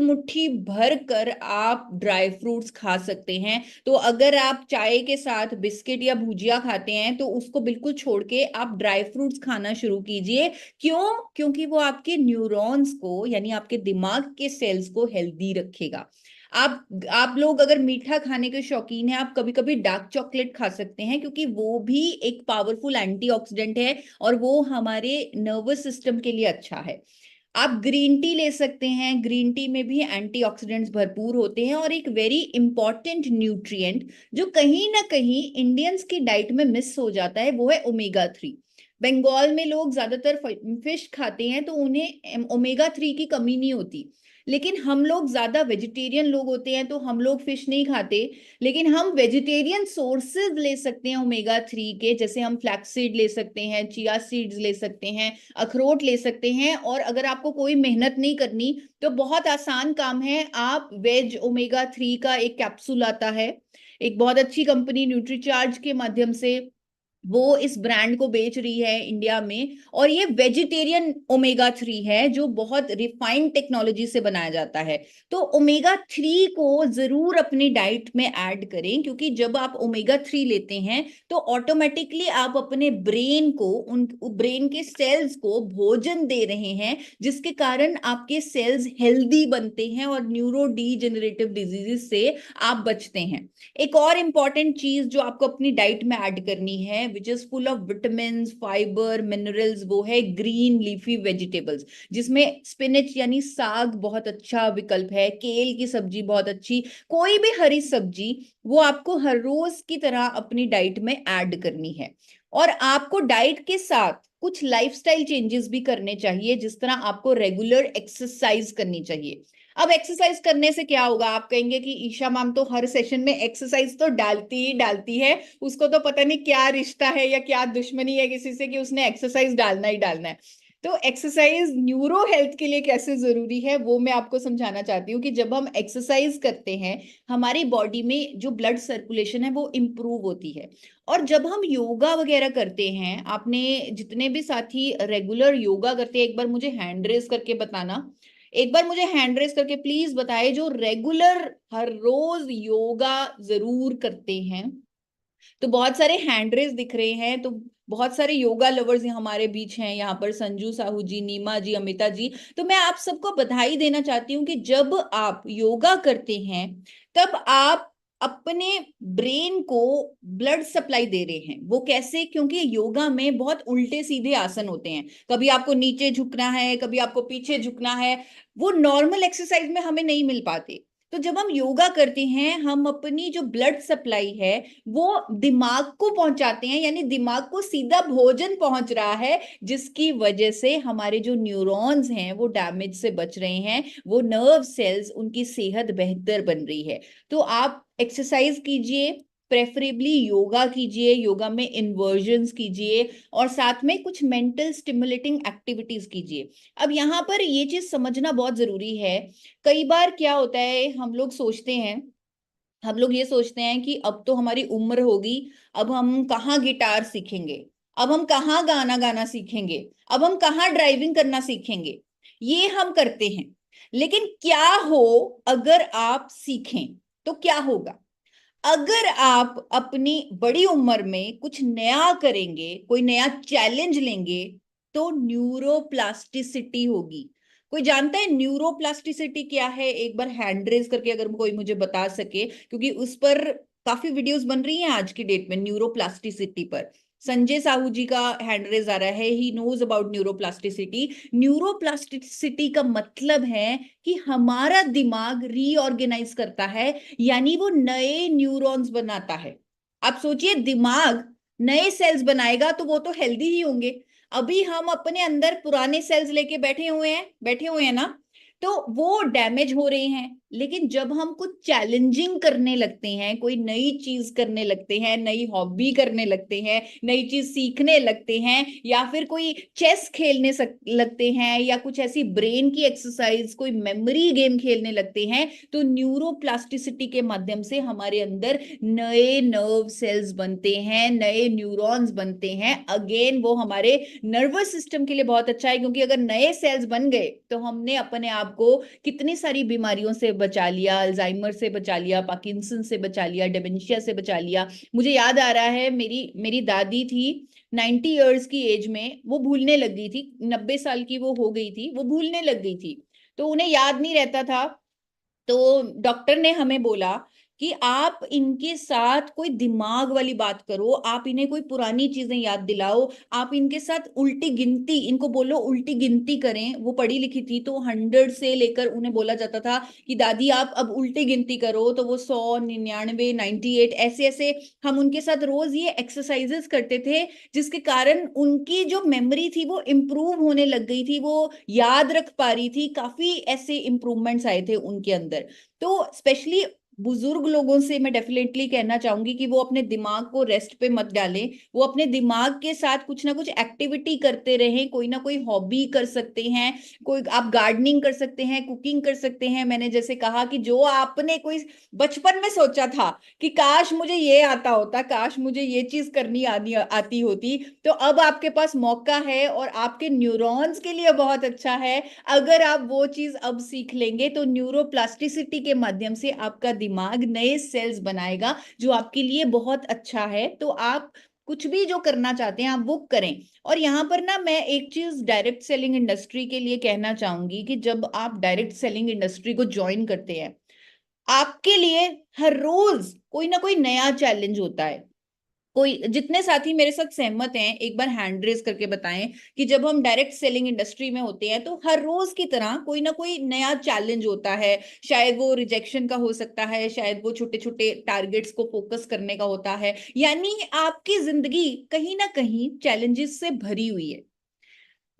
मुट्ठी भर कर आप ड्राई फ्रूट्स खा सकते हैं। तो अगर आप चाय के साथ बिस्किट या भुजिया खाते हैं तो उसको बिल्कुल छोड़ के आप ड्राई फ्रूट्स खाना शुरू कीजिए। क्यों? क्योंकि वो आपके न्यूरॉन्स को यानी आपके दिमाग के सेल्स को हेल्दी रखेगा। आप लोग अगर मीठा खाने के शौकीन हैं, आप कभी कभी डार्क चॉकलेट खा सकते हैं, क्योंकि वो भी एक पावरफुल एंटीऑक्सीडेंट है और वो हमारे नर्वस सिस्टम के लिए अच्छा है। आप ग्रीन टी ले सकते हैं, ग्रीन टी में भी एंटीऑक्सीडेंट्स भरपूर होते हैं। और एक वेरी इंपॉर्टेंट न्यूट्रिएंट जो कहीं ना कहीं इंडियंस की डाइट में मिस हो जाता है वो है ओमेगा 3। बंगाल में लोग ज्यादातर फिश खाते हैं तो उन्हें ओमेगा 3 की कमी नहीं होती, लेकिन हम लोग ज्यादा वेजिटेरियन लोग होते हैं तो हम लोग फिश नहीं खाते। लेकिन हम वेजिटेरियन सोर्सेज ले सकते हैं ओमेगा 3 के, जैसे हम फ्लैक्स सीड ले सकते हैं, चिया सीड्स ले सकते हैं, अखरोट ले सकते हैं। और अगर आपको कोई मेहनत नहीं करनी तो बहुत आसान काम है, आप वेज ओमेगा 3 का एक कैप्सूल आता है, एक बहुत अच्छी कंपनी न्यूट्रीचार्ज के माध्यम से वो इस ब्रांड को बेच रही है इंडिया में, और ये वेजिटेरियन ओमेगा 3 है जो बहुत रिफाइंड टेक्नोलॉजी से बनाया जाता है। तो ओमेगा 3 को जरूर अपनी डाइट में ऐड करें, क्योंकि जब आप ओमेगा 3 लेते हैं तो ऑटोमेटिकली आप अपने ब्रेन को, उन ब्रेन के सेल्स को भोजन दे रहे हैं, जिसके कारण आपके सेल्स हेल्दी बनते हैं और न्यूरो डीजेनरेटिव डिजीजेस से आप बचते हैं। एक और इंपॉर्टेंट चीज जो आपको अपनी डाइट में ऐड करनी है, which is full of vitamin, fibre, minerals, वो है ग्रीन लीफी वेजिटेबल्स, जिसमें स्पिनच यानी साग बहुत अच्छा विकल्प है, केल की सब्जी बहुत अच्छी, कोई भी हरी सब्जी वो आपको हर रोज की तरह अपनी डाइट में ऐड करनी है। और आपको डाइट के साथ कुछ लाइफस्टाइल चेंजेस भी करने चाहिए, जिस तरह आपको रेगुलर एक्सरसाइज करनी चाहिए। अब एक्सरसाइज करने से क्या होगा? आप कहेंगे कि ईशा मैम तो हर सेशन में एक्सरसाइज तो डालती ही डालती है, उसको तो पता नहीं क्या रिश्ता है या क्या दुश्मनी है किसी से कि उसने एक्सरसाइज डालना ही डालना है। तो एक्सरसाइज न्यूरो हेल्थ के लिए कैसे जरूरी है वो मैं आपको समझाना चाहती हूँ कि जब हम एक्सरसाइज करते हैं हमारी बॉडी में जो ब्लड सर्कुलेशन है वो इम्प्रूव होती है। और जब हम योगा वगैरह करते हैं, आपने जितने भी साथी रेगुलर योगा करते हैं, एक बार मुझे हैंड रेस करके बताना, एक बार मुझे हैंड रेस करके प्लीज बताए जो रेगुलर हर रोज योगा जरूर करते हैं। तो बहुत सारे हैंड रेस दिख रहे हैं, तो बहुत सारे योगा लवर्स हमारे बीच हैं यहाँ पर, संजू साहू जी, नीमा जी, अमिता जी। तो मैं आप सबको बधाई देना चाहती हूँ कि जब आप योगा करते हैं तब आप अपने ब्रेन को ब्लड सप्लाई दे रहे हैं। वो कैसे? क्योंकि योगा में बहुत उल्टे सीधे आसन होते हैं, कभी आपको नीचे झुकना है, कभी आपको पीछे झुकना है, वो नॉर्मल एक्सरसाइज में हमें नहीं मिल पाते। तो जब हम योगा करते हैं हम अपनी जो ब्लड सप्लाई है वो दिमाग को पहुंचाते हैं, यानी दिमाग को सीधा भोजन पहुंच रहा है, जिसकी वजह से हमारे जो न्यूरॉन्स हैं वो डैमेज से बच रहे हैं, वो नर्व सेल्स, उनकी सेहत बेहतर बन रही है। तो आप एक्सरसाइज कीजिए, प्रेफरेबली योगा कीजिए, योगा में इन्वर्जन्स कीजिए और साथ में कुछ मेंटल स्टिमुलेटिंग एक्टिविटीज कीजिए। अब यहाँ पर ये चीज समझना बहुत जरूरी है। कई बार क्या होता है, हम लोग ये सोचते हैं कि अब तो हमारी उम्र होगी, अब हम कहाँ गिटार सीखेंगे, अब हम कहाँ गाना गाना सीखेंगे, अब हम कहाँ ड्राइविंग करना सीखेंगे, ये हम करते हैं। लेकिन क्या हो अगर आप सीखें? तो क्या होगा अगर आप अपनी बड़ी उम्र में कुछ नया करेंगे, कोई नया चैलेंज लेंगे? तो न्यूरोप्लास्टिसिटी होगी। कोई जानता है न्यूरोप्लास्टिसिटी क्या है? एक बार हैंड रेज करके अगर कोई मुझे बता सके, क्योंकि उस पर काफी वीडियोस बन रही हैं आज की डेट में न्यूरोप्लास्टिसिटी पर। संजय साहू जी का हैंड रेज आ रहा है, he knows about neuroplasticity. Neuroplasticity का मतलब है कि हमारा दिमाग रीऑर्गेनाइज करता है, यानी वो नए न्यूरॉन्स बनाता है। आप सोचिए, दिमाग नए सेल्स बनाएगा तो वो तो हेल्दी ही होंगे। अभी हम अपने अंदर पुराने सेल्स लेके बैठे हुए हैं ना, तो वो डैमेज हो रहे हैं। लेकिन जब हम कुछ चैलेंजिंग करने लगते हैं, कोई नई चीज करने लगते हैं, नई हॉबी करने लगते हैं, नई चीज सीखने लगते हैं, या फिर कोई चेस खेलने लगते हैं, या कुछ ऐसी ब्रेन की एक्सरसाइज, कोई मेमोरी गेम खेलने लगते हैं, तो न्यूरोप्लास्टिसिटी के माध्यम से हमारे अंदर नए नर्व सेल्स बनते हैं, नए न्यूरॉन्स बनते हैं। अगेन वो हमारे नर्वस सिस्टम के लिए बहुत अच्छा है, क्योंकि अगर नए सेल्स बन गए तो हमने अपने आप आपको कितनी सारी बीमारियों से बचा लिया, अल्जाइमर से बचा लिया, पार्किंसन से बचा लिया, डेमेंशिया से बचा लिया। मुझे याद आ रहा है, मेरी मेरी दादी थी 90 इयर्स की एज में, वो भूलने लग गई थी, 90 साल की वो हो गई थी, वो भूलने लग गई थी, तो उन्हें याद नहीं रहता था। तो डॉक्टर ने हमें बोला कि आप इनके साथ कोई दिमाग वाली बात करो, आप इन्हें कोई पुरानी चीजें याद दिलाओ, आप इनके साथ उल्टी गिनती, इनको बोलो उल्टी गिनती करें। वो पढ़ी लिखी थी, तो 100 से लेकर उन्हें बोला जाता था कि दादी आप अब उल्टी गिनती करो, तो वो 100, 99, 98 ऐसे ऐसे हम उनके साथ रोज ये एक्सरसाइजेस करते थे, जिसके कारण उनकी जो मेमोरी थी वो इम्प्रूव होने लग गई थी, वो याद रख पा रही थी, काफी ऐसे इंप्रूवमेंट्स आए थे उनके अंदर। तो स्पेशली बुजुर्ग लोगों से मैं डेफिनेटली कहना चाहूंगी कि वो अपने दिमाग को रेस्ट पे मत डालें, वो अपने दिमाग के साथ कुछ ना कुछ एक्टिविटी करते रहें, कोई ना कोई हॉबी कर सकते हैं, कोई आप गार्डनिंग कर सकते हैं, कुकिंग कर सकते हैं। मैंने जैसे कहा कि जो आपने कोई बचपन में सोचा था कि काश मुझे ये आता होता, काश मुझे ये चीज करनी आती होती, तो अब आपके पास मौका है और आपके न्यूरॉन्स के लिए बहुत अच्छा है। अगर आप वो चीज अब सीख लेंगे तो न्यूरोप्लास्टिसिटी के माध्यम से आपका दिमाग नए सेल्स बनाएगा, जो आपके लिए बहुत अच्छा है। तो आप कुछ भी जो करना चाहते हैं आप वो करें। और यहाँ पर ना मैं एक चीज डायरेक्ट सेलिंग इंडस्ट्री के लिए कहना चाहूंगी कि जब आप डायरेक्ट सेलिंग इंडस्ट्री को ज्वाइन करते हैं, आपके लिए हर रोज कोई ना कोई नया चैलेंज होता है। कोई, जितने साथी मेरे साथ सहमत हैं एक बार हैंड रेज करके बताएं कि जब हम डायरेक्ट सेलिंग इंडस्ट्री में होते हैं तो हर रोज की तरह कोई ना कोई नया चैलेंज होता है। शायद वो रिजेक्शन का हो सकता है, शायद वो छोटे छोटे टारगेट्स को फोकस करने का होता है, यानी आपकी जिंदगी कहीं ना कहीं चैलेंजेस से भरी हुई है,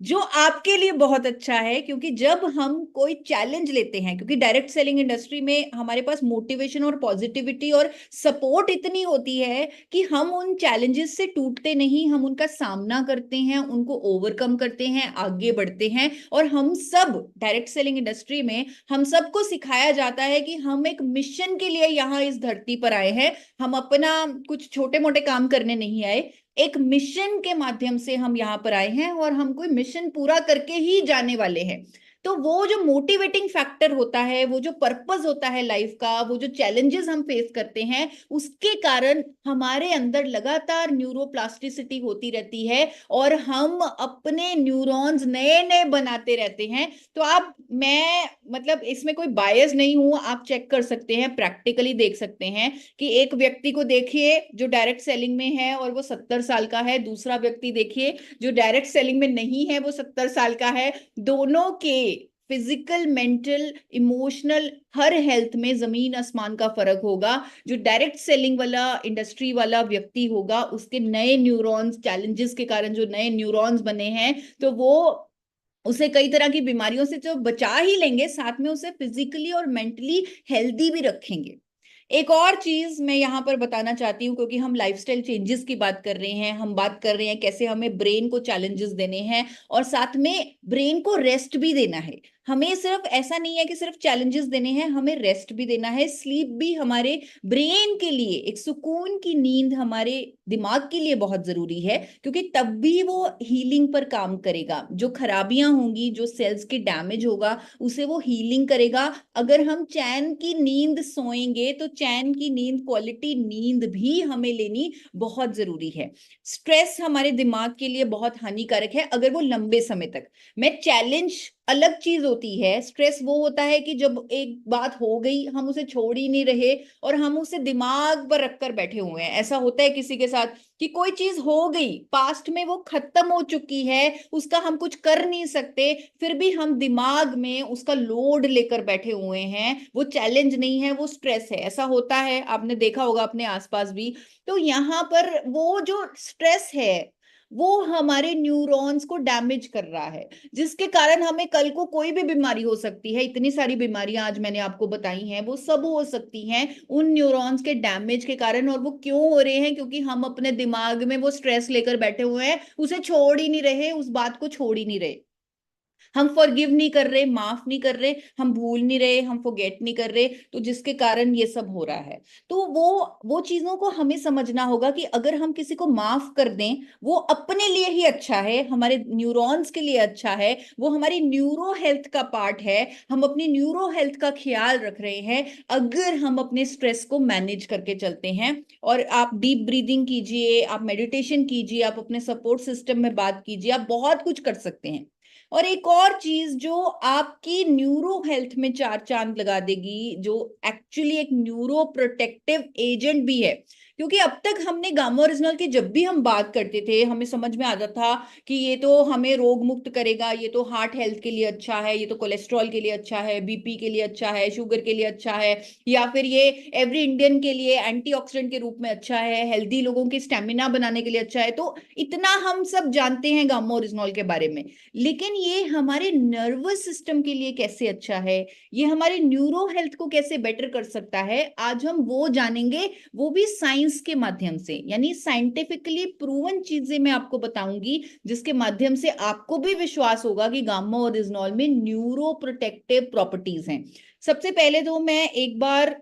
जो आपके लिए बहुत अच्छा है। क्योंकि जब हम कोई चैलेंज लेते हैं, क्योंकि डायरेक्ट सेलिंग इंडस्ट्री में हमारे पास मोटिवेशन और पॉजिटिविटी और सपोर्ट इतनी होती है कि हम उन चैलेंजेस से टूटते नहीं, हम उनका सामना करते हैं, उनको ओवरकम करते हैं, आगे बढ़ते हैं। और हम सब डायरेक्ट सेलिंग इंडस्ट्री में हम सबको सिखाया जाता है कि हम एक मिशन के लिए यहाँ इस धरती पर आए हैं, हम अपना कुछ छोटे मोटे काम करने नहीं आए, एक मिशन के माध्यम से हम यहाँ पर आए हैं और हम कोई मिशन पूरा करके ही जाने वाले हैं। तो वो जो मोटिवेटिंग फैक्टर होता है, वो जो पर्पस होता है लाइफ का, वो जो चैलेंजेस हम फेस करते हैं, उसके कारण हमारे अंदर लगातार न्यूरोप्लास्टिसिटी होती रहती है और हम अपने न्यूरॉन्स नए नए बनाते रहते हैं। तो आप, मैं मतलब इसमें कोई बायस नहीं हूं, आप चेक कर सकते हैं, प्रैक्टिकली देख सकते हैं कि एक व्यक्ति को देखिए जो डायरेक्ट सेलिंग में है और वो 70 साल का है, दूसरा व्यक्ति देखिए जो डायरेक्ट सेलिंग में नहीं है, वो 70 साल का है। दोनों के फिजिकल, मेंटल, इमोशनल, हर हेल्थ में जमीन आसमान का फर्क होगा। जो डायरेक्ट सेलिंग वाला इंडस्ट्री वाला व्यक्ति होगा, उसके नए न्यूरॉन्स, चैलेंजेस के कारण जो नए न्यूरॉन्स बने हैं, तो वो उसे कई तरह की बीमारियों से तो बचा ही लेंगे, साथ में उसे फिजिकली और मेंटली हेल्दी भी रखेंगे। एक और चीज मैं यहाँ पर बताना चाहती हूँ, क्योंकि हम लाइफस्टाइल चेंजेस की बात कर रहे हैं, हम बात कर रहे हैं कैसे हमें ब्रेन को चैलेंजेस देने हैं और साथ में ब्रेन को रेस्ट भी देना है। हमें सिर्फ ऐसा नहीं है कि सिर्फ चैलेंजेस देने हैं, हमें रेस्ट भी देना है, स्लीप भी हमारे ब्रेन के लिए, एक सुकून की नींद हमारे दिमाग के लिए बहुत जरूरी है, क्योंकि तब भी वो हीलिंग पर काम करेगा। जो खराबियां होंगी, जो सेल्स के डैमेज होगा, उसे वो हीलिंग करेगा। अगर हम चैन की नींद सोएंगे तो चैन की नींद, क्वालिटी नींद भी हमें लेनी बहुत जरूरी है। स्ट्रेस हमारे दिमाग के लिए बहुत हानिकारक है अगर वो लंबे समय तक, मैं चैलेंज अलग चीज होती है, स्ट्रेस वो होता है कि जब एक बात हो गई हम उसे छोड़ ही नहीं रहे और हम उसे दिमाग पर रखकर बैठे हुए हैं। ऐसा होता है किसी के साथ कि कोई चीज हो गई, पास्ट में वो खत्म हो चुकी है, उसका हम कुछ कर नहीं सकते, फिर भी हम दिमाग में उसका लोड लेकर बैठे हुए हैं। वो चैलेंज नहीं है, वो स्ट्रेस है। ऐसा होता है, आपने देखा होगा अपने आसपास भी। तो यहाँ पर वो जो स्ट्रेस है वो हमारे न्यूरॉन्स को डैमेज कर रहा है, जिसके कारण हमें कल को कोई भी बीमारी हो सकती है। इतनी सारी बीमारियां आज मैंने आपको बताई हैं, वो सब हो सकती हैं उन न्यूरॉन्स के डैमेज के कारण। और वो क्यों हो रहे हैं? क्योंकि हम अपने दिमाग में वो स्ट्रेस लेकर बैठे हुए हैं, उसे छोड़ ही नहीं रहे, उस बात को छोड़ ही नहीं रहे। हम फॉरगिव नहीं कर रहे, माफ नहीं कर रहे, हम भूल नहीं रहे, हम फॉरगेट नहीं कर रहे, तो जिसके कारण ये सब हो रहा है। तो वो चीजों को हमें समझना होगा कि अगर हम किसी को माफ कर दें, वो अपने लिए ही अच्छा है, हमारे न्यूरॉन्स के लिए अच्छा है, वो हमारी न्यूरो हेल्थ का पार्ट है, हम अपनी न्यूरो हेल्थ का ख्याल रख रहे हैं अगर हम अपने स्ट्रेस को मैनेज करके चलते हैं। और आप डीप ब्रीदिंग कीजिए, आप मेडिटेशन कीजिए, आप अपने सपोर्ट सिस्टम में बात कीजिए, आप बहुत कुछ कर सकते हैं। और एक और चीज जो आपकी न्यूरो हेल्थ में चार चांद लगा देगी, जो एक्चुअली एक न्यूरो प्रोटेक्टिव एजेंट भी है, क्योंकि अब तक हमने गामा ओरिजिनल की जब भी हम बात करते थे, हमें समझ में आता था कि ये तो हमें रोग मुक्त करेगा, ये तो हार्ट हेल्थ के लिए अच्छा है, ये तो कोलेस्ट्रॉल के लिए अच्छा है, बीपी के लिए अच्छा है, शुगर के लिए अच्छा है, या फिर ये एवरी इंडियन के लिए एंटीऑक्सीडेंट के रूप में अच्छा है, हेल्दी लोगों की स्टेमिना बनाने के लिए अच्छा है। तो इतना हम सब जानते हैं गामा ओरिजिनल के बारे में, लेकिन ये हमारे नर्वस सिस्टम के लिए कैसे अच्छा है, ये हमारे न्यूरो हेल्थ को कैसे बेटर कर सकता है, आज हम वो जानेंगे, वो भी साइंस के माध्यम से, यानी साइंटिफिकली प्रूवन चीजें मैं आपको बताऊंगी, जिसके माध्यम से आपको भी विश्वास होगा कि गामा ओरिजिनल में न्यूरो प्रोटेक्टिव प्रॉपर्टीज हैं। सबसे पहले तो मैं एक बार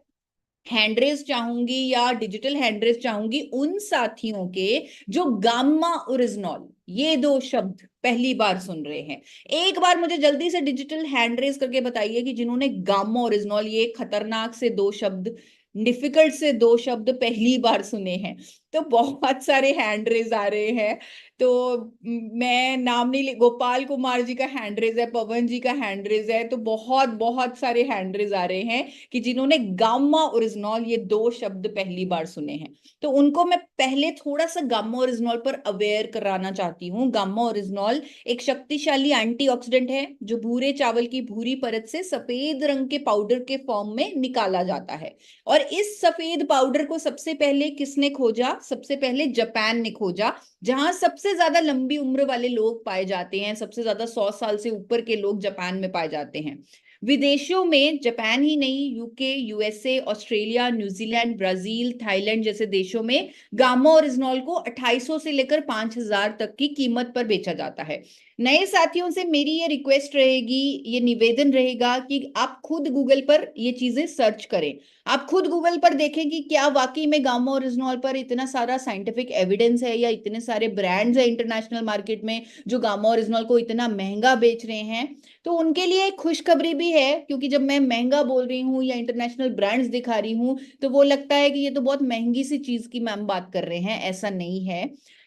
हैंडरेस चाहूंगी या डिजिटल हैंडरेस चाहूंगी उन साथियों के जो गामा ओरिजिनल ये दो शब्द पहली बार सुन रहे हैं। एक बार मुझे जल्दी से डिजिटल हैंडरेस करके बताइए कि जिन्होंने गामा ओरिजिनल ये खतरनाक से दो शब्द, डिफिकल्ट से दो शब्द पहली बार सुने हैं। तो बहुत सारे हैंड रेज आ रहे हैं, तो मैं नाम नहीं ले, गोपाल कुमार जी का हैंड रेज है, पवन जी का हैंड रेज है, तो बहुत बहुत सारे हैंड रेज आ रहे हैं कि जिन्होंने गामा ओरिजिनल ये दो शब्द पहली बार सुने हैं। तो उनको मैं पहले थोड़ा सा गामा ओरिजिनल पर अवेयर कराना चाहती हूँ। गामा ओरिजिनल एक शक्तिशाली एंटीऑक्सीडेंट है जो भूरे चावल की भूरी परत से सफेद रंग के पाउडर के फॉर्म में निकाला जाता है। और इस सफेद पाउडर को सबसे पहले किसने खोजा? सबसे पहले जापान ने खोजा, जहां सबसे ज्यादा लंबी उम्र वाले लोग पाए जाते हैं, सबसे ज्यादा 100 साल से ऊपर के लोग जापान में पाए जाते हैं। विदेशों में जापान ही नहीं, UK, USA, Australia, New Zealand, Brazil, Thailand जैसे देशों में गामा ओरिजिनल को 2800 से लेकर 5000 तक की कीमत पर बेचा जाता है। नए साथियों से मेरी ये रिक्वेस्ट रहेगी, ये निवेदन रहेगा कि आप खुद गूगल पर ये चीजें सर्च करें, आप खुद गूगल पर देखें कि क्या वाकई में गामा ओरिजिनल पर इतना सारा साइंटिफिक एविडेंस है, या इतने सारे ब्रांड्स हैं इंटरनेशनल मार्केट में जो गामा ओरिजिनल को इतना महंगा बेच रहे हैं। तो उनके लिए एक खुशखबरी भी है, क्योंकि जब मैं महंगा बोल रही हूँ या इंटरनेशनल ब्रांड्स दिखा रही हूँ तो वो लगता है कि ये तो बहुत महंगी सी चीज की मैम बात कर रहे हैं, ऐसा नहीं है।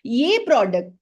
ये प्रोडक्ट,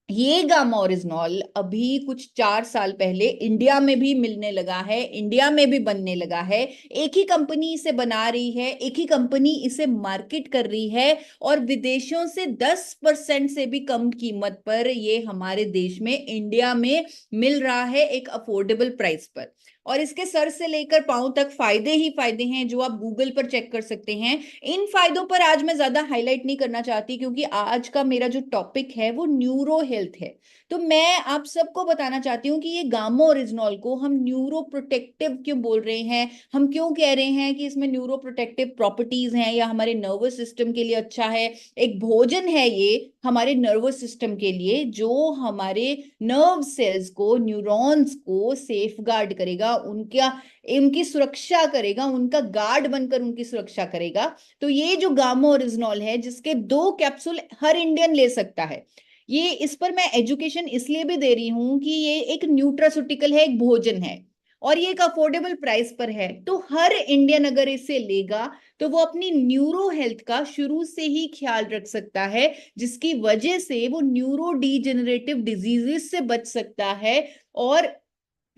ये गामा ओरिजिनल अभी कुछ 4 साल पहले इंडिया में भी मिलने लगा है, इंडिया में भी बनने लगा है। एक ही कंपनी इसे बना रही है, एक ही कंपनी इसे मार्केट कर रही है, और विदेशों से 10% से भी कम कीमत पर ये हमारे देश में, इंडिया में मिल रहा है एक अफोर्डेबल प्राइस पर। और इसके सर से लेकर पांव तक फायदे ही फायदे हैं जो आप गूगल पर चेक कर सकते हैं। इन फायदों पर आज मैं ज्यादा हाईलाइट नहीं करना चाहती, क्योंकि आज का मेरा जो टॉपिक है वो न्यूरो हेल्थ है। तो मैं आप सबको बताना चाहती हूँ कि ये गामा ओरिजिनल को हम न्यूरो प्रोटेक्टिव क्यों बोल रहे हैं, हम क्यों कह रहे हैं कि इसमें न्यूरो प्रोटेक्टिव प्रॉपर्टीज हैं या हमारे नर्वस सिस्टम के लिए अच्छा है। एक भोजन है ये हमारे नर्वस सिस्टम के लिए, जो हमारे नर्व सेल्स को, न्यूरॉन्स को सेफ गार्ड करेगा, उनका उनकी सुरक्षा करेगा, उनका गार्ड बनकर उनकी सुरक्षा करेगा। तो ये जो गामा ओरिजिनल है, जिसके 2 कैप्सूल हर इंडियन ले सकता है, ये इस पर मैं एजुकेशन इसलिए भी दे रही हूं कि ये एक न्यूट्रास्यूटिकल है, एक भोजन है, और ये एक अफोर्डेबल प्राइस पर है। तो हर इंडियन अगर इसे लेगा तो वो अपनी न्यूरो हेल्थ का शुरू से ही ख्याल रख सकता है, जिसकी वजह से वो न्यूरो डिजेनरेटिव डिजीजेस से बच सकता है। और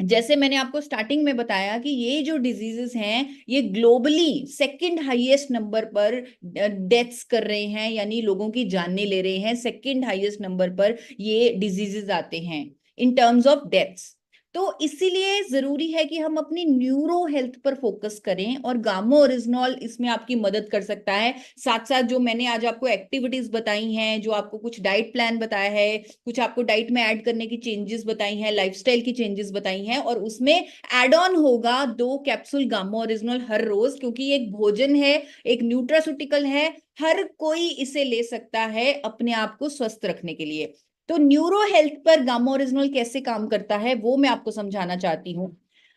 जैसे मैंने आपको स्टार्टिंग में बताया कि ये जो डिजीजेस हैं ये ग्लोबली सेकंड हाईएस्ट नंबर पर डेथ्स कर रहे हैं, यानी लोगों की जानें ले रहे हैं, सेकंड हाईएस्ट नंबर पर ये डिजीजेस आते हैं इन टर्म्स ऑफ डेथ्स। तो इसीलिए जरूरी है कि हम अपनी न्यूरो हेल्थ पर फोकस करें, और गामा ओरिजिनल इसमें आपकी मदद कर सकता है। साथ साथ जो मैंने आज आपको एक्टिविटीज बताई हैं, जो आपको कुछ डाइट प्लान बताया है, कुछ आपको डाइट में ऐड करने की चेंजेस बताई हैं, लाइफस्टाइल की चेंजेस बताई हैं, और उसमें एड ऑन होगा 2 कैप्सूल गामा ओरिजिनल हर रोज, क्योंकि ये एक भोजन है, एक न्यूट्रास्यूटिकल है, हर कोई इसे ले सकता है अपने आप को स्वस्थ रखने के लिए। तो न्यूरो हेल्थ पर गामा ओरिजिनल कैसे काम करता है वो मैं आपको समझाना चाहती हूँ।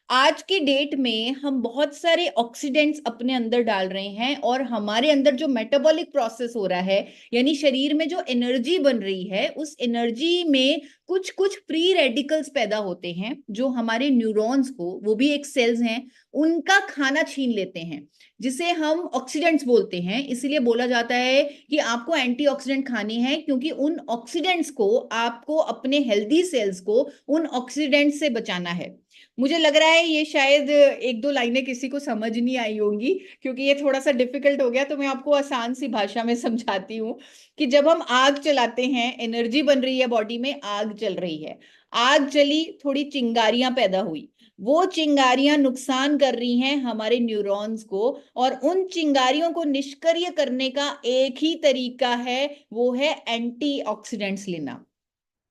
आज के डेट में हम बहुत सारे ऑक्सीडेंट्स अपने अंदर डाल रहे हैं और हमारे अंदर जो मेटाबॉलिक प्रोसेस हो रहा है, यानी शरीर में जो एनर्जी बन रही है, उस एनर्जी में कुछ कुछ फ्री रेडिकल्स पैदा होते हैं जो हमारे न्यूरॉन्स को, वो भी एक सेल्स हैं, उनका खाना छीन लेते हैं, जिसे हम ऑक्सीडेंट्स बोलते हैं। इसलिए बोला जाता है कि आपको एंटीऑक्सीडेंट खाने हैं, क्योंकि उन ऑक्सीडेंट्स को, आपको अपने हेल्दी सेल्स को उन ऑक्सीडेंट्स से बचाना है। मुझे लग रहा है ये शायद एक दो लाइनें किसी को समझ नहीं आई होंगी, क्योंकि ये थोड़ा सा डिफिकल्ट हो गया, तो मैं आपको आसान सी भाषा में समझाती हूँ कि जब हम आग चलाते हैं, एनर्जी बन रही है बॉडी में, आग चल रही है, आग चली, थोड़ी चिंगारियां पैदा हुई, वो चिंगारियां नुकसान कर रही हैं हमारे न्यूरॉन्स को, और उन चिंगारियों को निष्क्रिय करने का एक ही तरीका है, वो है एंटीऑक्सीडेंट्स लेना।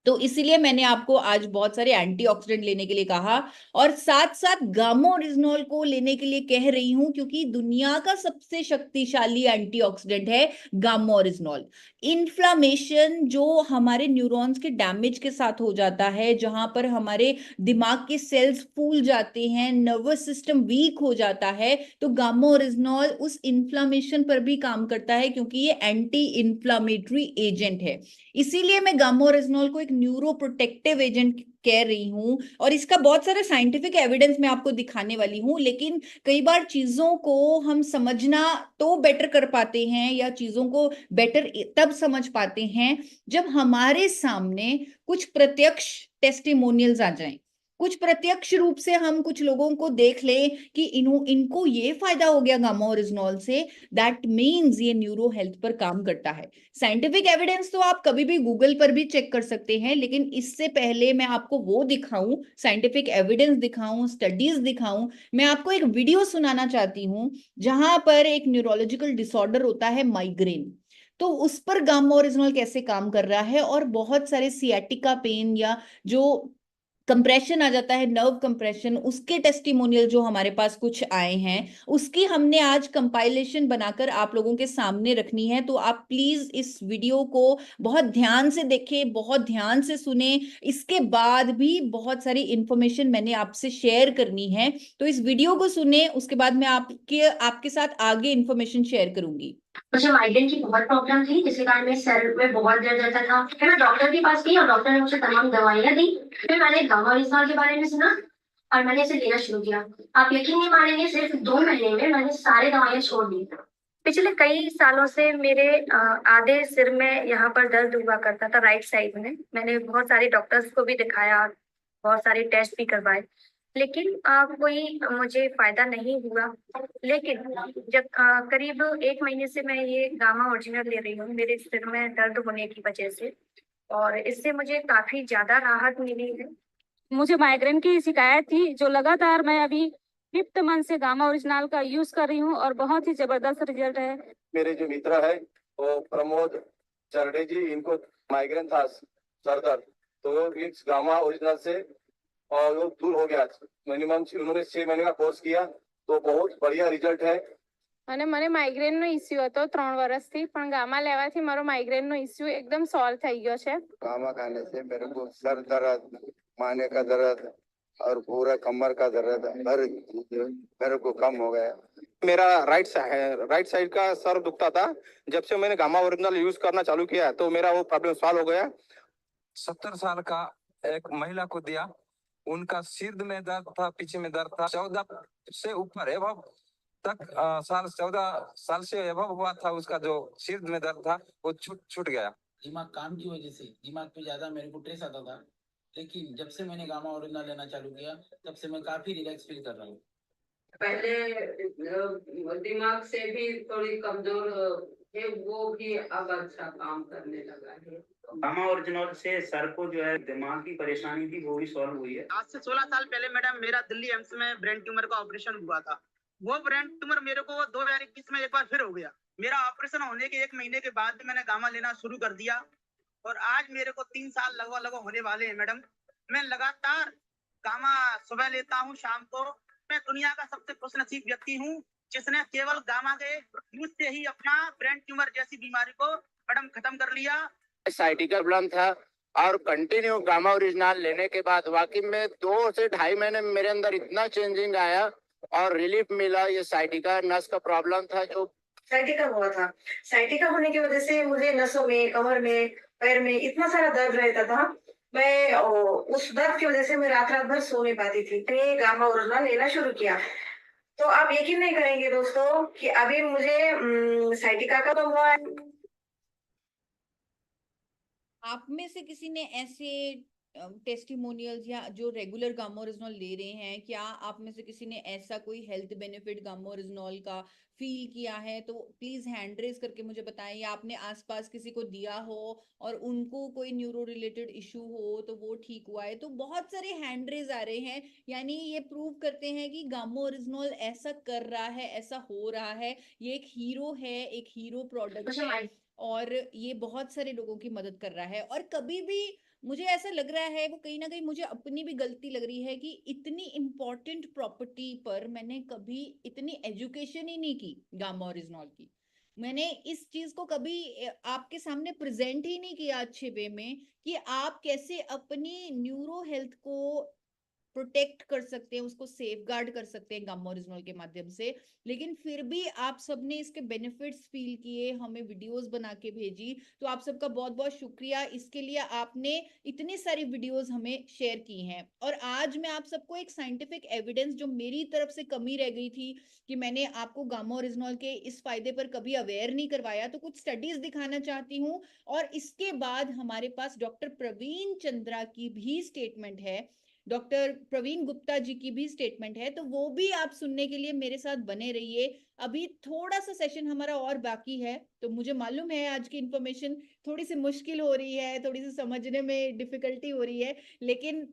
तो इसीलिए मैंने आपको आज बहुत सारे एंटीऑक्सीडेंट लेने के लिए कहा, और साथ साथ गामा ओरिजिनॉल को लेने के लिए कह रही हूं, क्योंकि दुनिया का सबसे शक्तिशाली एंटीऑक्सीडेंट है गामा ओरिजिनॉल। इन्फ्लामेशन जो हमारे न्यूरॉन्स के डैमेज के साथ हो जाता है, जहां पर हमारे दिमाग के सेल्स फूल जाते हैं, नर्वस सिस्टम वीक हो जाता है, तो गामा ओरिजिनॉल उस इन्फ्लामेशन पर भी काम करता है, क्योंकि ये एंटी इन्फ्लामेटरी एजेंट है। इसीलिए मैं गामा ओरिजिनॉल को एक न्यूरो प्रोटेक्टिव एजेंट कह रही हूं, और इसका बहुत सारा साइंटिफिक एविडेंस मैं आपको दिखाने वाली हूं। लेकिन कई बार चीजों को हम समझना तो बेटर कर पाते हैं, या चीजों को बेटर तब समझ पाते हैं जब हमारे सामने कुछ प्रत्यक्ष टेस्टिमोनियल्स आ जाएं, कुछ प्रत्यक्ष रूप से हम कुछ लोगों को देख लें कि इनको ये फायदा हो गया गामा ओरिजिनॉल से, दैट मीन्स ये न्यूरो हेल्थ पर काम करता है। साइंटिफिक एविडेंस तो आप कभी भी गूगल पर भी चेक कर सकते हैं, लेकिन इससे पहले मैं आपको वो दिखाऊं, साइंटिफिक एविडेंस दिखाऊं, स्टडीज दिखाऊं, मैं आपको एक वीडियो सुनाना चाहती हूं, जहां पर एक न्यूरोलॉजिकल डिसऑर्डर होता है माइग्रेन, तो उस पर गामा ओरिजिनल कैसे काम कर रहा है, और बहुत सारे सियाटिका पेन या जो कंप्रेशन आ जाता है, नर्व कंप्रेशन, उसके टेस्टिमोनियल जो हमारे पास कुछ आए हैं, उसकी हमने आज कंपाइलेशन बनाकर आप लोगों के सामने रखनी है। तो आप प्लीज इस वीडियो को बहुत ध्यान से देखें, बहुत ध्यान से सुने। इसके बाद भी बहुत सारी इंफॉर्मेशन मैंने आपसे शेयर करनी है, तो इस वीडियो को सुने, उसके बाद मैं आपके साथ आगे इंफॉर्मेशन शेयर करूंगी। मुझे माइग्रेन की बहुत प्रॉब्लम थी, जिसके कारण मेरे सर में बहुत दर्द रहता था। फिर मैं डॉक्टर के पास गई और डॉक्टर ने मुझे तमाम दवाइयाँ दी। फिर मैंने गामा ओरिजिनल के बारे में सुना और मैंने इसे लेना शुरू किया। आप यकीन नहीं मानेंगे, सिर्फ 2 महीने में मैंने सारी दवाइयाँ छोड़ दी। पिछले कई सालों से मेरे आधे सिर में यहाँ पर दर्द हुआ करता था, राइट साइड में। मैंने बहुत सारे डॉक्टर्स को भी दिखाया, बहुत सारे टेस्ट भी करवाए, लेकिन कोई मुझे फायदा नहीं हुआ। लेकिन जब करीब 1 महीने से मैं ये गामा ओरिजिनल ले रही हूँ मेरे सिर में दर्द होने की वजह से, और इससे मुझे काफी ज्यादा राहत मिली है। मुझे माइग्रेन की शिकायत थी, जो लगातार मैं अभी 5th मंथ से गामा ओरिजिनल का यूज कर रही हूँ और बहुत ही जबरदस्त रिजल्ट है। मेरे जो मित्र है वो प्रमोद चरडे जी, इनको माइग्रेन था, सर दर्द, तो इस गामा ओरिजिनल से और वो दूर हो गया। मिनिमम उन्होंने 6 महीने का कोर्स किया, तो बहुत बढ़िया रिजल्ट है। અને મને માઇગ્રેનનો ઇસ્યુ હતો 3 વર્ષથી, પણ ગામા લેવાથી મારો માઇગ્રેનનો ઇસ્યુ એકદમ સોલ્વ થઈ ગયો છે। गामा खाने से मेरे को सर दर्द, माने का दर्द और पूरा कमर का दर्द हर मेरे को कम हो गया। मेरा राइट साइड का सर दुखता था। जब से मैंने गामा ओरिजिनल यूज करना चालू किया तो मेरा वो प्रॉब्लम सॉल्व हो गया। 70 साल का एक महिला को दिया, उनका सिर में दर्द था, पीछे में दर्द था, 14 से ऊपर एवं तक 14 साल से एवं हुआ था। उसका जो सिर में दर्द था वो छूट गया। दिमाग काम की वजह से दिमाग पे ज्यादा मेरे को स्ट्रेस आता था, लेकिन जब से मैंने गामा ओरिजिनल लेना चालू किया तब से मैं काफी रिलैक्स फील कर रहा हूँ। पहले दिमाग से भी थोड़ी कमजोर है, वो भी अब अच्छा काम करने लगा है। गामा ओरिजिनल से सर को जो है दिमाग की परेशानी थी वो भी सॉल्व हुई है। आज से 16 साल पहले मैडम मेरा दिल्ली एम्स में ब्रेन ट्यूमर का ऑपरेशन हुआ था। वो ब्रेन ट्यूमर मेरे को 2021 में एक बार फिर हो गया। मेरा ऑपरेशन होने के 1 महीने के बाद मैंने गामा लेना शुरू कर दिया और आज मेरे को 3 साल लगभग होने वाले हैं मैडम। मैं लगातार गामा सुबह लेता हूँ, शाम को। मैं दुनिया का सबसे खुशनसीब व्यक्ति हूँ जिसने केवल गामा के यूज से ही अपना ब्रेन ट्यूमर जैसी बीमारी को मैडम खत्म कर लिया। साइटिका प्रॉब्लम था और कंटिन्यू गामा ओरिजिनल लेने के बाद वाकई में 2 से 2.5 महीने में मेरे अंदर इतना चेंजिंग आया और रिलीफ मिला। ये साइटिका नस का प्रॉब्लम था जो साइटिका हुआ था। साइटिका होने की वजह से मुझे नसों में, कमर में, पैर में इतना सारा दर्द रहता था। मैं उस दर्द की वजह से मैं रात-रात भर सो नहीं पाती थी। मैंने गामा ओरिजिनल लेना शुरू किया। तो आप यकीन नहीं करेंगे दोस्तों कि अभी मुझे साइटिका का तो हुआ है। आप में से किसी ने ऐसे टेस्टिमोनियल्स या जो रेगुलर गामा ओरिजिनल ले रहे हैं, क्या आप में से किसी ने ऐसा कोई हेल्थ बेनिफिट गामा ओरिजिनल का फील किया है? तो प्लीज हैंड रेज करके मुझे बताएं, या आपने आसपास किसी को दिया हो और उनको कोई न्यूरो रिलेटेड इशू हो तो वो ठीक हुआ है। तो बहुत सारे हैंड रेज आ रहे हैं, यानी ये प्रूव करते हैं कि गामा ओरिजिनल ऐसा कर रहा है, ऐसा हो रहा है। ये एक हीरो है, एक हीरो प्रोडक्ट है और ये बहुत सारे लोगों की मदद कर रहा है। और कभी भी मुझे ऐसा लग रहा है, वो कहीं ना कहीं मुझे अपनी भी गलती लग रही है कि इतनी इंपॉर्टेंट प्रॉपर्टी पर मैंने कभी इतनी एजुकेशन ही नहीं की गामा ओरिजिनल की। मैंने इस चीज को कभी आपके सामने प्रेजेंट ही नहीं किया अच्छे वे में कि आप कैसे अपनी न्यूरो हेल्थ को प्रोटेक्ट कर सकते हैं, उसको सेफ गार्ड कर सकते हैं गामा ओरिजिनल के माध्यम से। लेकिन फिर भी आप सबने इसके बेनिफिट्स फील किए, हमें वीडियोस बना के भेजी, तो आप सबका बहुत बहुत शुक्रिया। इसके लिए आपने इतनी सारी वीडियोस हमें शेयर की हैं। और आज मैं आप सबको एक साइंटिफिक एविडेंस जो मेरी तरफ से कमी रह गई थी कि मैंने आपको गामा ओरिजिनल के इस फायदे पर कभी अवेयर नहीं करवाया, तो कुछ स्टडीज दिखाना चाहती हूँ। और इसके बाद हमारे पास डॉक्टर प्रवीण चंद्रा की भी स्टेटमेंट है, डॉक्टर प्रवीण गुप्ता जी की भी स्टेटमेंट है, तो वो भी आप सुनने के लिए मेरे साथ बने रहिए। अभी थोड़ा सा सेशन हमारा और बाकी है, तो मुझे मालूम है आज की इंफॉर्मेशन थोड़ी सी मुश्किल हो रही है, थोड़ी सी समझने में डिफिकल्टी हो रही है, लेकिन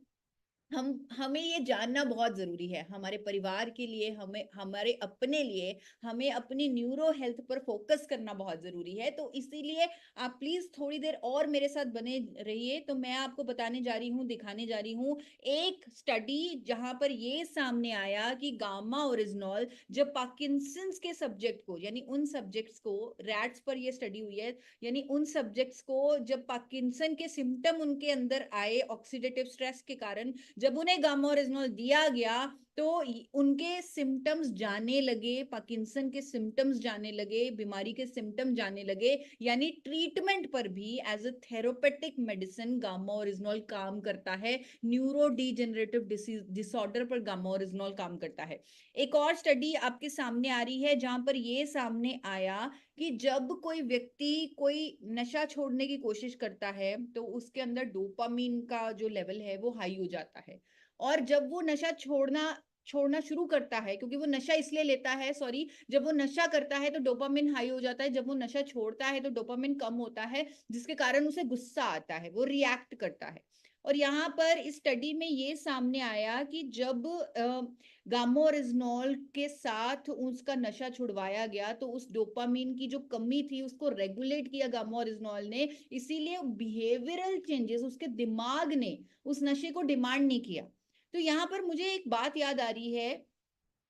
हमें ये जानना बहुत जरूरी है, हमारे परिवार के लिए, हमें हमारे अपने लिए, हमें अपनी न्यूरो हेल्थ पर फोकस करना बहुत जरूरी है। तो इसीलिए आप प्लीज थोड़ी देर और मेरे साथ बने रहिए। तो मैं आपको बताने जा रही हूँ, दिखाने जा रही हूँ एक स्टडी जहां पर ये सामने आया कि गामा ओरिजिनल जब पार्किंसंस के सब्जेक्ट को, यानी उन सब्जेक्ट्स को, रैट्स पर ये स्टडी हुई है, यानी उन सब्जेक्ट्स को जब पार्किंसन के सिम्टम उनके अंदर आए ऑक्सीडेटिव स्ट्रेस के कारण, जब उन्हें गामा ओरिजिनल दिया गया तो उनके सिम्टम्स जाने लगे, पार्किंसन के सिम्टम्स जाने लगे, बीमारी के सिम्टम जाने लगे। यानी ट्रीटमेंट पर भी as a therapeutic medicine gamma oryzanol काम करता है, न्यूरो डिजेनरेटिव डिसऑर्डर पर गामा ओरिजिनल काम करता है। एक और स्टडी आपके सामने आ रही है जहां पर यह सामने आया कि जब कोई व्यक्ति कोई नशा छोड़ने की कोशिश करता है तो उसके अंदर डोपामीन का जो लेवल है वो हाई हो जाता है। और जब वो नशा छोड़ना शुरू करता है, क्योंकि वो नशा इसलिए लेता है, सॉरी, जब वो नशा करता है तो डोपामिन हाई हो जाता है, जब वो नशा छोड़ता है तो डोपामिन कम होता है, जिसके कारण उसे गुस्सा आता है, वो रिएक्ट करता है। और यहाँ पर इस स्टडी में ये सामने आया कि जब गामा ओरिजिनल के साथ उसका नशा छुड़वाया गया तो उस डोपामिन की जो कमी थी उसको रेगुलेट किया गामा ओरिजिनल ने, इसीलिए बिहेवियरल चेंजेस, उसके दिमाग ने उस नशे को डिमांड नहीं किया। तो यहाँ पर मुझे एक बात याद आ रही है,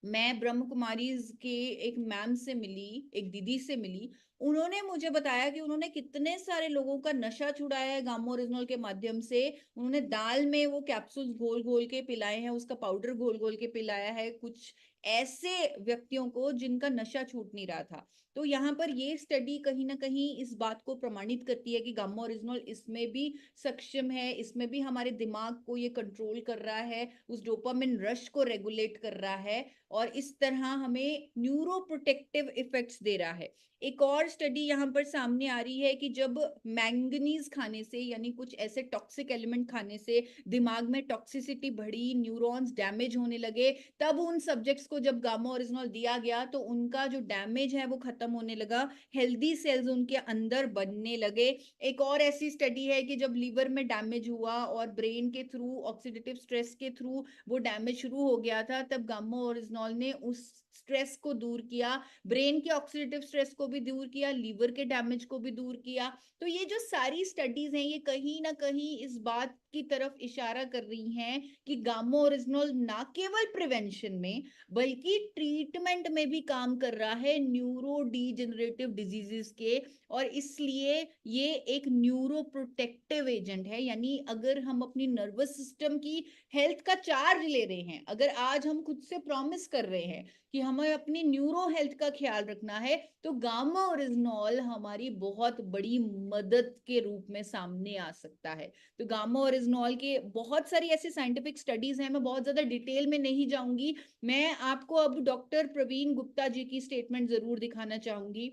मैं ब्रह्म कुमारी के एक मैम से मिली, एक दीदी से मिली, उन्होंने मुझे बताया कि उन्होंने कितने सारे लोगों का नशा छुड़ाया है गामा ओरिजिनल के माध्यम से। उन्होंने दाल में वो कैप्सूल्स घोल घोल के पिलाए हैं, उसका पाउडर घोल घोल के पिलाया है कुछ ऐसे व्यक्तियों को जिनका नशा छूट नहीं रहा था। तो यहाँ पर ये स्टडी कहीं ना कहीं इस बात को प्रमाणित करती है कि गामा ओरिजिनल इसमें भी सक्षम है, इसमें भी हमारे दिमाग को ये कंट्रोल कर रहा है, उस डोपामिन रश को रेगुलेट कर रहा है और इस तरह हमें न्यूरो प्रोटेक्टिव इफेक्ट्स दे रहा है। एक और स्टडी यहाँ पर सामने आ रही है कि जब मैंगनीज खाने से, यानी कुछ ऐसे टॉक्सिक एलिमेंट खाने से दिमाग में टॉक्सिसिटी बढ़ी, न्यूरॉन्स डैमेज होने लगे, तब उन सब्जेक्ट्स को जब गामा ओरिजिनल दिया गया तो उनका जो डैमेज है वो खत्म होने लगा, हेल्दी सेल्स उनके अंदर बनने लगे। एक और ऐसी स्टडी है कि जब लीवर में डैमेज हुआ और ब्रेन के थ्रू ऑक्सीडेटिव स्ट्रेस के थ्रू वो डैमेज शुरू हो गया था, तब गामा ओरिजिनल ने उस स्ट्रेस को दूर किया, ब्रेन के ऑक्सीडेटिव स्ट्रेस को भी दूर किया, लीवर के डैमेज को भी दूर किया। तो ये जो सारी स्टडीज हैं ये कहीं ना कहीं इस बात की तरफ इशारा कर रही हैं कि गामा ओरिजिनल ना केवल प्रिवेंशन में बल्कि ट्रीटमेंट में भी काम कर रहा है न्यूरो डीजेनरेटिव डिजीजेस के, और इसलिए ये एक न्यूरो प्रोटेक्टिव एजेंट है। यानी अगर हम अपनी नर्वस सिस्टम की हेल्थ का चार्ज ले रहे हैं, अगर आज हम खुद से प्रॉमिस कर रहे हैं कि हमें अपनी न्यूरो हेल्थ का ख्याल रखना है, तो गामा ओरिजिनल हमारी बहुत बड़ी मदद के रूप में सामने आ सकता है। तो गामा ओरिजिनल के बहुत सारी ऐसी साइंटिफिक स्टडीज हैं, मैं बहुत ज्यादा डिटेल में नहीं जाऊंगी। मैं आपको अब डॉक्टर प्रवीण गुप्ता जी की स्टेटमेंट जरूर दिखाना चाहूंगी,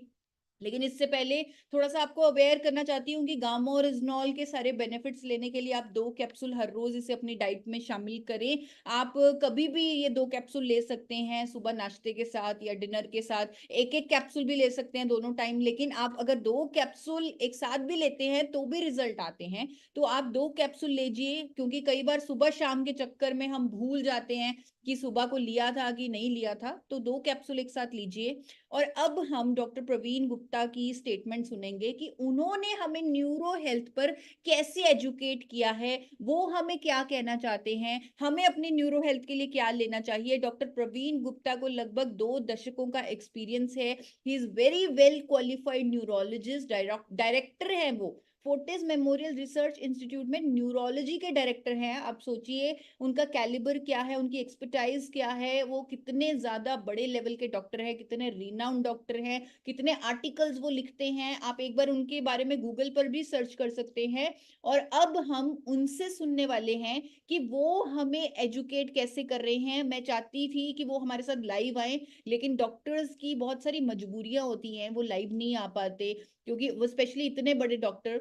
लेकिन इससे पहले थोड़ा सा आपको अवेयर करना चाहती हूँ कि गामा ओरिजिनल के सारे बेनिफिट्स लेने के लिए आप 2 कैप्सूल हर रोज इसे अपनी डाइट में शामिल करें। आप कभी भी ये 2 कैप्सूल ले सकते हैं, सुबह नाश्ते के साथ या डिनर के साथ। एक कैप्सूल भी ले सकते हैं दोनों टाइम, लेकिन आप अगर 2 कैप्सूल एक साथ भी लेते हैं तो भी रिजल्ट आते हैं। तो आप 2 कैप्सूल लीजिए, क्योंकि कई बार सुबह शाम के चक्कर में हम भूल जाते हैं कि सुबह को लिया था कि नहीं लिया था। तो 2 कैप्सूल एक साथ लीजिए। और अब हम डॉक्टर प्रवीण गुप्ता की स्टेटमेंट सुनेंगे कि उन्होंने हमें न्यूरो हेल्थ पर कैसे एजुकेट किया है, वो हमें क्या कहना चाहते हैं, हमें अपनी न्यूरो हेल्थ के लिए क्या लेना चाहिए। डॉक्टर प्रवीण गुप्ता को लगभग 2 दशकों का एक्सपीरियंस है। He is very well qualified neurologist, director है वो फोर्टिस मेमोरियल रिसर्च इंस्टीट्यूट में न्यूरोलॉजी के डायरेक्टर हैं। आप सोचिए उनका कैलिबर क्या है, उनकी एक्सपर्टाइज क्या है, वो कितने ज्यादा बड़े लेवल के डॉक्टर हैं, कितने रिनाउंड डॉक्टर हैं, कितने आर्टिकल्स वो लिखते हैं। आप एक बार उनके बारे में गूगल पर भी सर्च कर सकते हैं। और अब हम उनसे सुनने वाले हैं कि वो हमें एजुकेट कैसे कर रहे हैं। मैं चाहती थी कि वो हमारे साथ लाइव आए, लेकिन डॉक्टर्स की बहुत सारी मजबूरियां होती हैं, वो लाइव नहीं आ पाते, क्योंकि वो स्पेशली इतने बड़े डॉक्टर,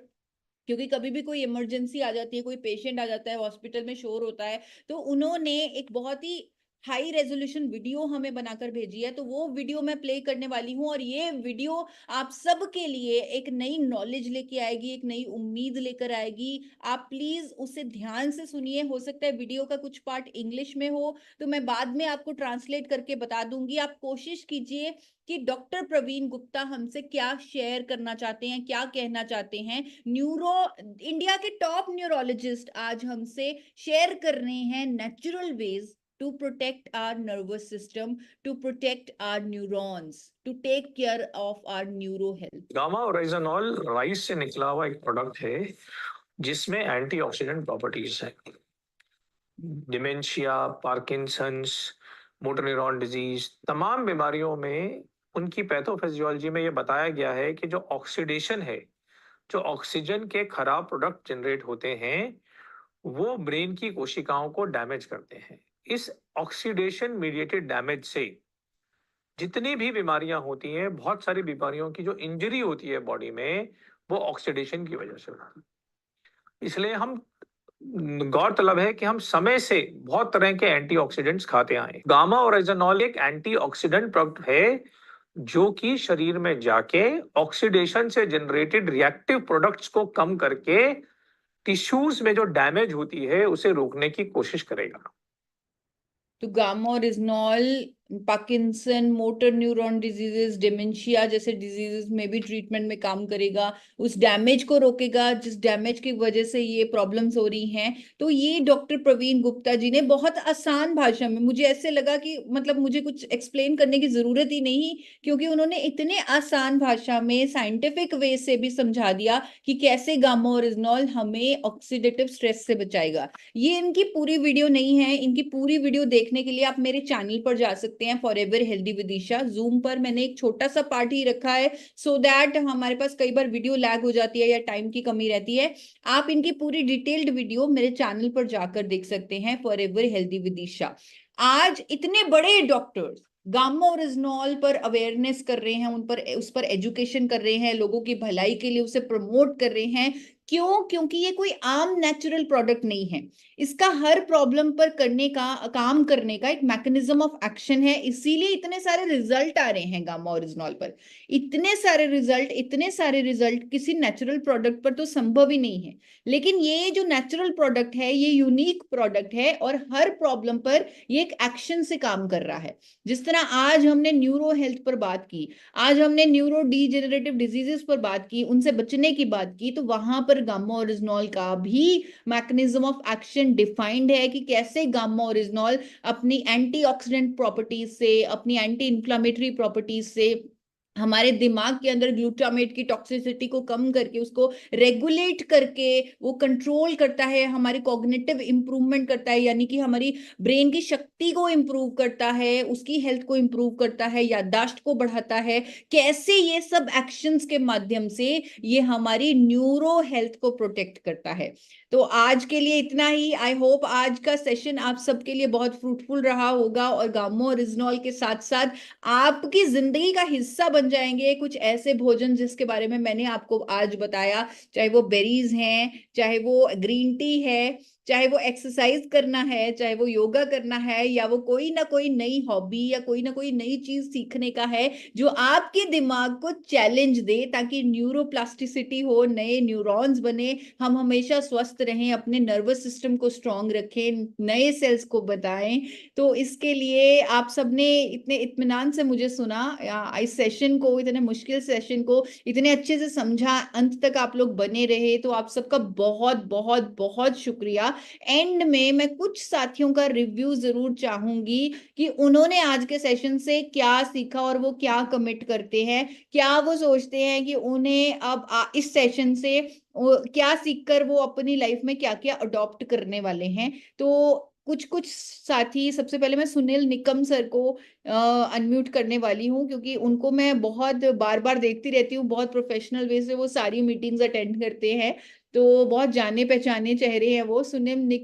क्योंकि कभी भी कोई इमरजेंसी आ जाती है, कोई पेशेंट आ जाता है, हॉस्पिटल में शोर होता है, तो उन्होंने एक बहुत ही हाई रेजोल्यूशन वीडियो हमें बनाकर भेजी है। तो वो वीडियो मैं प्ले करने वाली हूँ, और ये वीडियो आप सबके लिए एक नई नॉलेज लेके आएगी, एक नई उम्मीद लेकर आएगी। आप प्लीज उसे ध्यान से सुनिए। हो सकता है वीडियो का कुछ पार्ट इंग्लिश में हो, तो मैं बाद में आपको ट्रांसलेट करके बता दूंगी। आप कोशिश कीजिए कि डॉक्टर प्रवीण गुप्ता हमसे क्या शेयर करना चाहते हैं, क्या कहना चाहते हैं। इंडिया के टॉप न्यूरोलॉजिस्ट आज हमसे शेयर कर रहे हैं natural ways to protect our nervous system, to protect our neurons, to take care of our neuro health. Gamma original rice से निकला हुआ एक प्रोडक्ट है जिसमें एंटीऑक्सीडेंट प्रॉपर्टीज है। Dementia, Parkinson's, motor neuron disease, तमाम बीमारियों में उनकी पैथोफिजियोलॉजी में यह बताया गया है कि जो ऑक्सीडेशन है, जो ऑक्सीजन के खराब प्रोडक्ट जनरेट होते हैं, वो ब्रेन की कोशिकाओं को डैमेज करते हैं। इस ऑक्सीडेशन मीडिएटेड डैमेज से जितनी भी बीमारियां होती हैं, बहुत सारी बीमारियों की जो इंजरी होती है बॉडी में, वो ऑक्सीडेशन की वजह से होती है। इसलिए हम गौरतलब है कि हम समय से बहुत तरह के एंटीऑक्सीडेंट्स खाते आए। गामा ओरिजिनल एक एंटीऑक्सीडेंट प्रोडक्ट है जो कि शरीर में जाके ऑक्सीडेशन से जनरेटेड रिएक्टिव प्रोडक्ट्स को कम करके टिश्यूज में जो डैमेज होती है उसे रोकने की कोशिश करेगा। तो gamma original Parkinson, motor neuron diseases, dementia जैसे डिजीजेस में भी ट्रीटमेंट में काम करेगा, उस डैमेज को रोकेगा जिस डैमेज की वजह से ये प्रॉब्लम्स हो रही हैं। तो ये डॉक्टर प्रवीण गुप्ता जी ने बहुत आसान भाषा में, मुझे ऐसे लगा कि मतलब मुझे कुछ एक्सप्लेन करने की जरूरत ही नहीं, क्योंकि उन्होंने इतने आसान भाषा में साइंटिफिक वे से भी समझा दिया कि कैसे गामा ओरिजिनल हमें ऑक्सीडेटिव स्ट्रेस से बचाएगा। ये इनकी पूरी वीडियो नहीं है, इनकी पूरी वीडियो देखने के लिए आप मेरे चैनल पर जा सकते हैं, forever healthy with Isha. Zoom पर मैंने एक छोटा सा पार्ट ही रखा है, सो दैट हमारे पास कई बार वीडियो लैग हो जाती है या टाइम की कमी रहती है। आप इनकी पूरी डिटेल्ड वीडियो मेरे चैनल पर जाकर देख सकते हैं, फॉरएवर हेल्दी विद ईशा। आज इतने बड़े डॉक्टर्स गामा ओरिजिनल पर अवेयरनेस कर रहे हैं, उस पर एजुकेशन कर रहे हैं, लोगों की भलाई के लिए उसे प्रमोट कर रहे हैं। क्यों? क्योंकि ये कोई आम नेचुरल प्रोडक्ट नहीं है। इसका हर प्रॉब्लम पर काम करने का एक मैकेनिज्म ऑफ एक्शन है, इसीलिए इतने सारे रिजल्ट आ रहे हैं गामा ओरिजिनॉल पर। इतने सारे रिजल्ट किसी नेचुरल प्रोडक्ट पर तो संभव ही नहीं है। लेकिन ये जो नेचुरल प्रोडक्ट है ये यूनिक प्रोडक्ट है और हर प्रॉब्लम पर ये एक एक्शन से काम कर रहा है। जिस तरह आज हमने न्यूरो हेल्थ पर बात की, आज हमने न्यूरो डीजेनरेटिव डिजीजेस पर बात की, उनसे बचने की बात की, तो वहां पर गामा ओरिजिनॉल का भी मैकेनिज्म ऑफ एक्शन डिफाइंड है कि कैसे गामा ओरिजिनॉल अपनी एंटीऑक्सीडेंट प्रॉपर्टीज से, अपनी एंटी इंफ्लेमेटरी प्रॉपर्टीज से हमारे दिमाग के अंदर ग्लूटामेट की टॉक्सिसिटी को कम करके उसको रेगुलेट करके वो कंट्रोल करता है, हमारी कॉग्निटिव इंप्रूवमेंट करता है, यानी कि हमारी ब्रेन की शक्ति को इंप्रूव करता है, उसकी हेल्थ को इंप्रूव करता है, याददाश्त को बढ़ाता है। कैसे ये सब एक्शंस के माध्यम से ये हमारी न्यूरो हेल्थ को प्रोटेक्ट करता है। तो आज के लिए इतना ही। आई होप आज का सेशन आप सबके लिए बहुत फ्रूटफुल रहा होगा और गामा ओरिजिनॉल के साथ साथ आपकी जिंदगी का हिस्सा बन जाएंगे कुछ ऐसे भोजन जिसके बारे में मैंने आपको आज बताया, चाहे वो बेरीज हैं, चाहे वो ग्रीन टी है, चाहे वो एक्सरसाइज करना है, चाहे वो योगा करना है, या वो कोई ना कोई नई हॉबी या कोई ना कोई नई चीज सीखने का है जो आपके दिमाग को चैलेंज दे, ताकि न्यूरोप्लास्टिसिटी हो, नए न्यूरॉन्स बने, हम हमेशा स्वस्थ रहें, अपने नर्वस सिस्टम को स्ट्रांग रखें, नए सेल्स को बताएं। तो इसके लिए आप सबने इतने इत्मीनान से मुझे सुना, इस सेशन को, इतने मुश्किल सेशन को इतने अच्छे से समझा, अंत तक आप लोग बने रहे, तो आप सबका बहुत बहुत बहुत शुक्रिया। एंड में मैं कुछ साथियों का रिव्यू जरूर चाहूंगी कि उन्होंने आज के सेशन से क्या सीखा और वो क्या कमिट करते हैं, क्या वो सोचते हैं कि उन्हें अब इस सेशन से क्या सीखकर वो अपनी लाइफ में क्या क्या अडॉप्ट करने वाले हैं। तो कुछ साथी, सबसे पहले मैं सुनील निकम सर को अनम्यूट करने वाली हूँ, क्योंकि उनको मैं बहुत बार बार देखती रहती हूँ, बहुत प्रोफेशनल वे से वो सारी मीटिंग्स अटेंड करते हैं, तो बहुत जाने पहचाने चेहरे हैं वो। सुनील